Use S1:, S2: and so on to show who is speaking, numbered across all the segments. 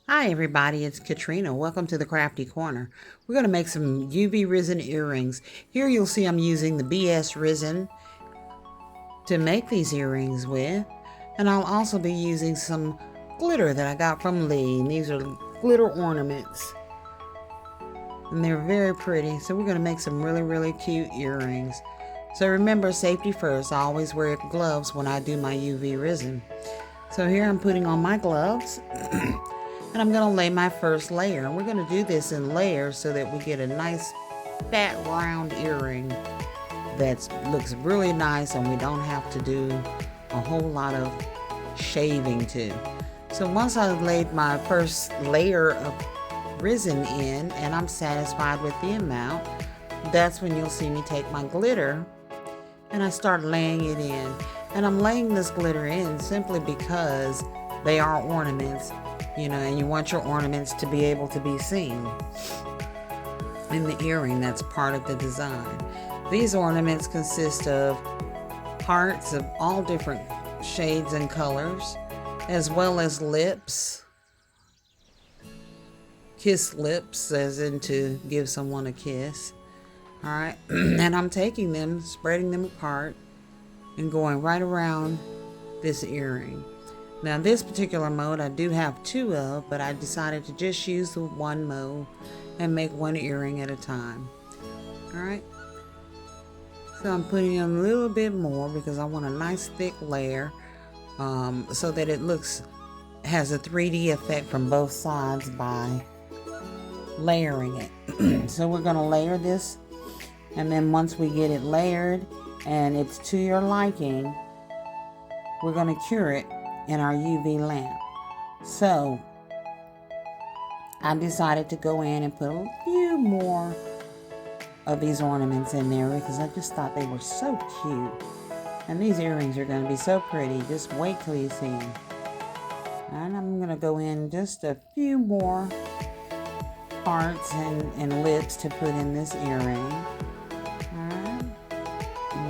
S1: Hi everybody, it's Katrina. Welcome to the Crafty Corner. We're going to make some UV resin earrings. Here you'll see I'm using the BS resin to make these earrings with. And I'll also be using some glitter that I got from Lee. And these are glitter ornaments. And they're very pretty. So we're going to make some really cute earrings. So remember, safety first. I always wear gloves when I do my UV resin. So here I'm putting on my gloves. And I'm going to lay my first layer. And we're going to do this in layers so that we get a nice fat round earring that looks really nice and we don't have to do a whole lot of shaving to. So once I've laid my first layer of resin in and I'm satisfied with the amount, that's when you'll see me take my glitter and I start laying it in. And I'm laying this glitter in simply because they are ornaments, and you want your ornaments to be able to be seen in the earring. That's part of the design. These ornaments consist of hearts of all different shades and colors, as well as lips, kiss lips, as in to give someone a kiss. All right, and I'm taking them, spreading them apart, and going right around this earring. Now this particular mode I do have two of, but I decided to just use the one mode and make one earring at a time. Alright, so I'm putting in a little bit more because I want a nice thick layer so that it has a 3D effect from both sides by layering it. So we're going to layer this, and then once we get it layered and it's to your liking, we're going to cure it in our UV lamp. So I decided to go in and put a few more of these ornaments in there because I just thought they were so cute. And these earrings are going to be so pretty. Just wait till you see them. And I'm going to go in just a few more hearts and lips to put in this earring. Alright.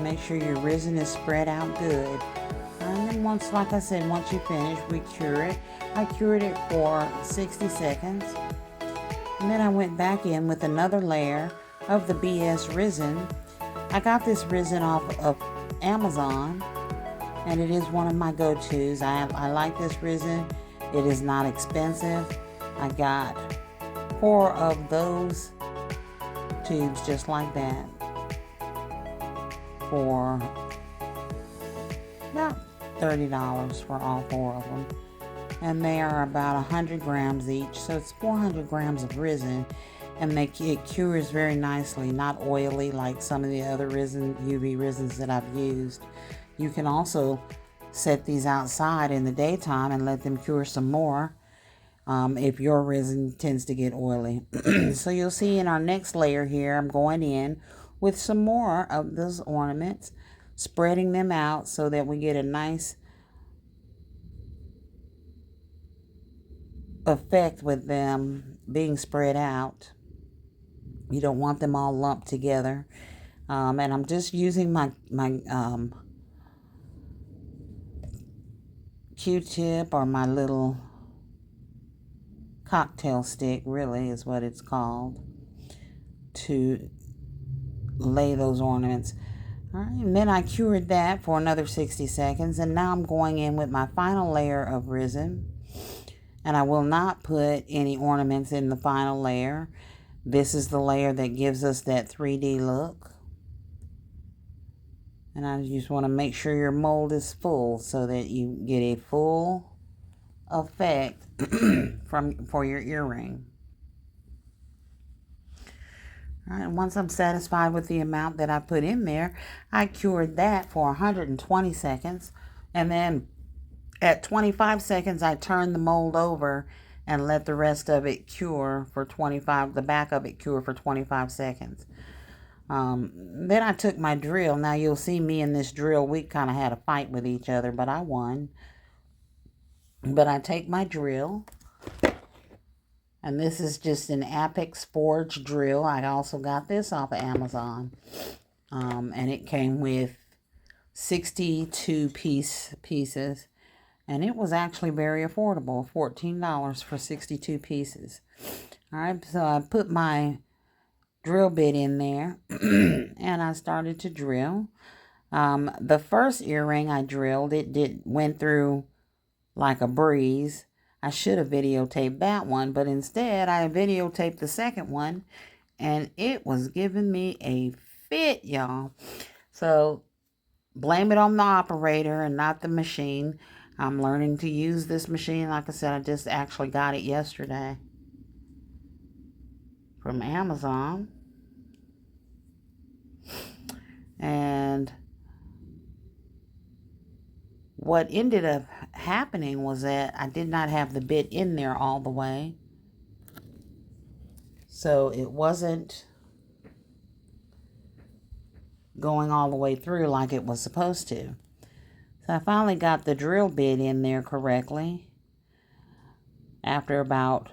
S1: Make sure your resin is spread out good. And then once you finish, we cure it. I cured it for 60 seconds. And then I went back in with another layer of the BS resin. I got this resin off of Amazon, and it is one of my go-tos. I like this resin. It is not expensive. I got 4 of those tubes just like that for about $30 for all 4 of them, and they are about 100 grams each, so it's 400 grams of resin, and it cures very nicely, not oily like some of the other UV resins that I've used. You can also set these outside in the daytime and let them cure some more if your resin tends to get oily. So you'll see in our next layer here, I'm going in with some more of those ornaments, spreading them out so that we get a nice effect with them being spread out. You don't want them all lumped together. And I'm just using my Q-tip, or my little cocktail stick, really is what it's called, to lay those ornaments. All right, and then I cured that for another 60 seconds, and now I'm going in with my final layer of resin, and I will not put any ornaments in the final layer. This is the layer that gives us that 3D look, and I just want to make sure your mold is full so that you get a full effect for your earring. All right, once I'm satisfied with the amount that I put in there, I cured that for 120 seconds. And then at 25 seconds, I turned the mold over and let the rest of it cure for the back of it cure for 25 seconds. Then I took my drill. Now you'll see me and this drill, we kind of had a fight with each other, but I won. But I take my drill, and this is just an Apex Forge drill. I also got this off of Amazon. And it came with 62 pieces. And it was actually very affordable, $14 for 62 pieces. All right, so I put my drill bit in there and I started to drill. The first earring I drilled, went through like a breeze. I should have videotaped that one, but instead I videotaped the second one, and it was giving me a fit, y'all. So blame it on the operator and not the machine. I'm learning to use this machine. Like I said, I just actually got it yesterday from Amazon. And what ended up happening was that I did not have the bit in there all the way. So it wasn't going all the way through like it was supposed to. So I finally got the drill bit in there correctly after about,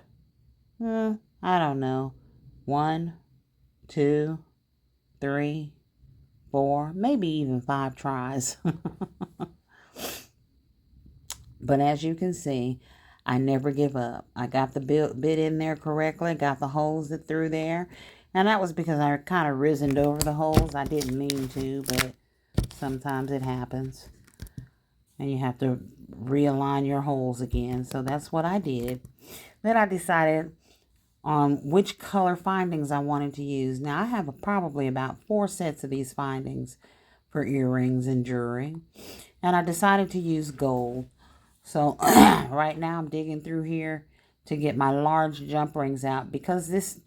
S1: I don't know, 1, 2, 3, 4, maybe even 5 tries. But as you can see, I never give up. I got the bit in there correctly, got the holes through there. And that was because I kind of risened over the holes. I didn't mean to, but sometimes it happens. And you have to realign your holes again. So that's what I did. Then I decided on which color findings I wanted to use. Now I have probably about 4 sets of these findings for earrings and jewelry. And I decided to use gold. So right now I'm digging through here to get my large jump rings out. Because this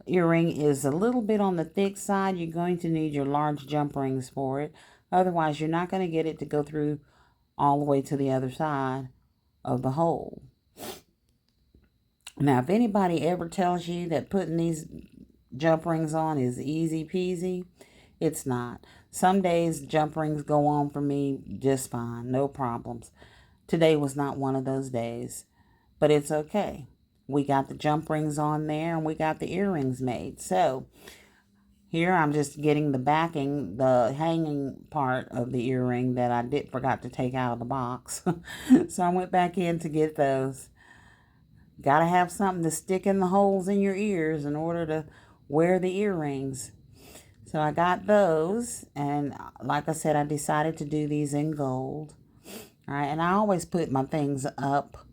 S1: earring is a little bit on the thick side, you're going to need your large jump rings for it. Otherwise, you're not going to get it to go through all the way to the other side of the hole. Now, if anybody ever tells you that putting these jump rings on is easy peasy, it's not. Some days jump rings go on for me just fine, no problems. Today was not one of those days, but it's okay. We got the jump rings on there and we got the earrings made. So here I'm just getting the backing, the hanging part of the earring that I forgot to take out of the box. So I went back in to get those. Got to have something to stick in the holes in your ears in order to wear the earrings. So I got those, and like I said, I decided to do these in gold. All right, and I always put my things up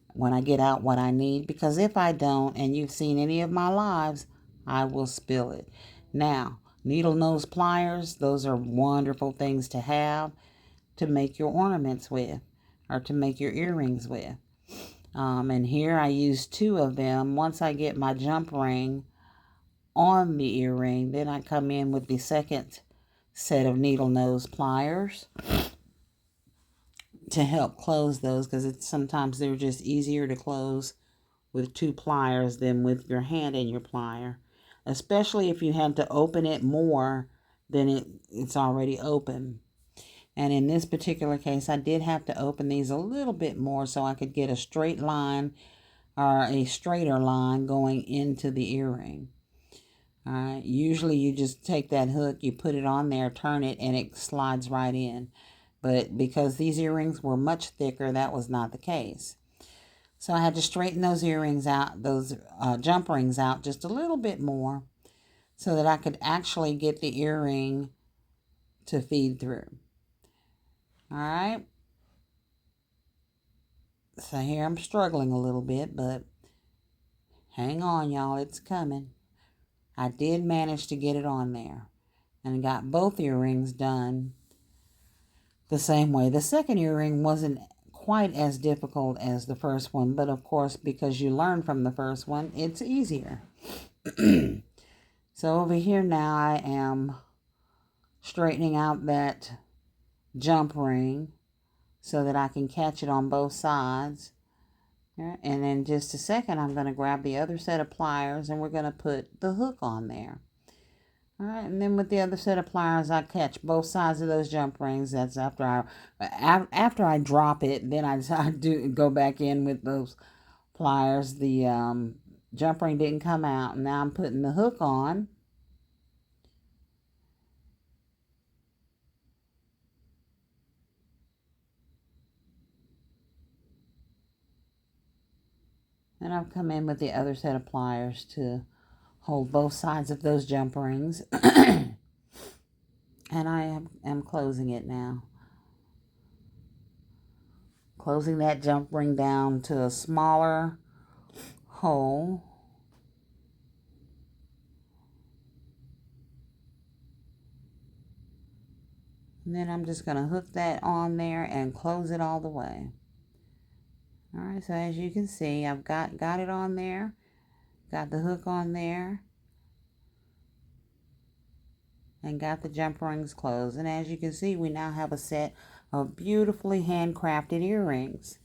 S1: when I get out what I need, because if I don't, and you've seen any of my lives, I will spill it. Now, needle nose pliers, those are wonderful things to have to make your ornaments with, or to make your earrings with. And here I use 2 of them. Once I get my jump ring on the earring, then I come in with the second set of needle nose pliers to help close those, because sometimes they're just easier to close with 2 pliers than with your hand in your plier, especially if you had to open it more than it's already open. And in this particular case, I did have to open these a little bit more so I could get a straight line, or a straighter line, going into the earring. All right. Usually you just take that hook, you put it on there, turn it, and it slides right in. But because these earrings were much thicker, that was not the case. So I had to straighten those earrings out, those jump rings out just a little bit more, so that I could actually get the earring to feed through. All right. So here I'm struggling a little bit, but hang on, y'all. It's coming. I did manage to get it on there and got both earrings done the same way. The second earring wasn't quite as difficult as the first one, but of course, because you learn from the first one, it's easier. So over here now I am straightening out that jump ring so that I can catch it on both sides. And in just a second, I'm going to grab the other set of pliers and we're going to put the hook on there. All right, and then with the other set of pliers, I catch both sides of those jump rings. That's after I drop it, then I do go back in with those pliers. The jump ring didn't come out. Now I'm putting the hook on. And I've come in with the other set of pliers to hold both sides of those jump rings. And I am closing it now. Closing that jump ring down to a smaller hole. And then I'm just going to hook that on there and close it all the way. Alright, so as you can see, I've got it on there. Got the hook on there. And got the jump rings closed. And as you can see, we now have a set of beautifully handcrafted earrings.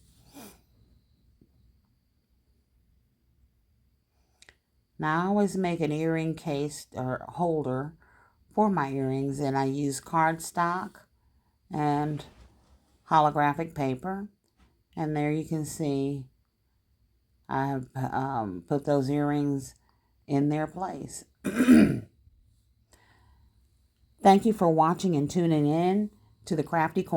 S1: Now I always make an earring case or holder for my earrings, and I use cardstock and holographic paper. And there you can see I have put those earrings in their place. Thank you for watching and tuning in to the Crafty Corner.